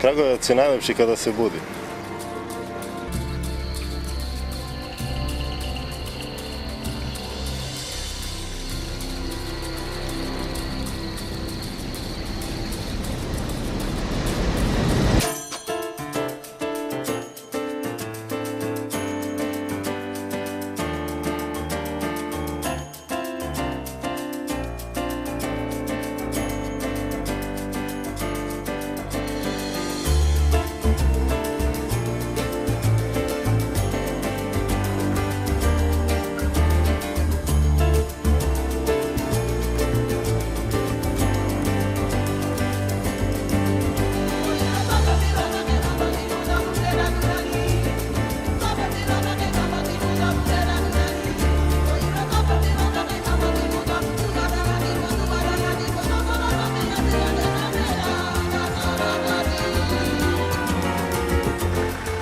Kragujevac je najlepši kada se budi.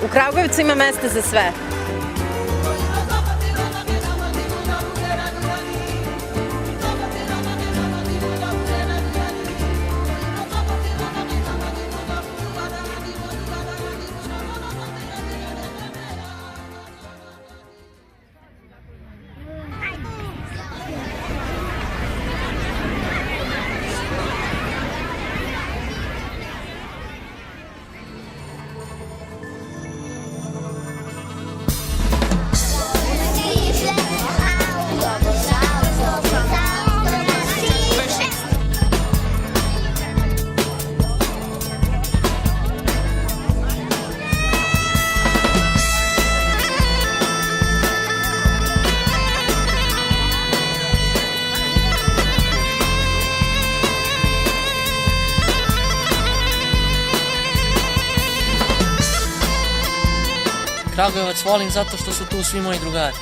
U Kragujevcu ima mesta za sve. Kragujevac volim zato što su tu svi moji drugari.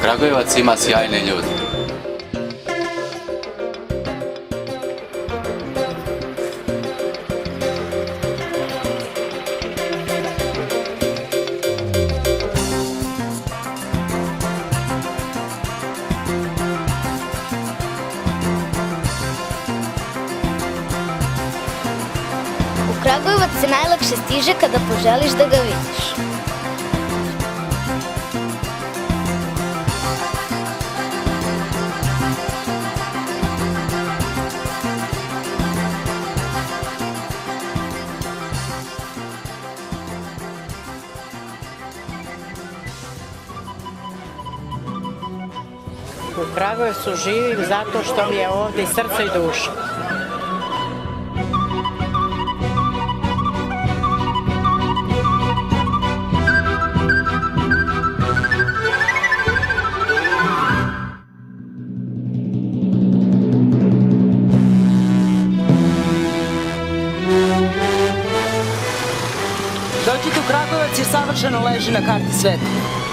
Kragujevac ima sjajne ljude. U Kragujevac se najlakše stiže kada poželiš da ga vidiš. U Kragujevcu živim zato što mi je ovdje i srce i duša. Dođite u Kragujevac jer savršeno leži na karti sveta.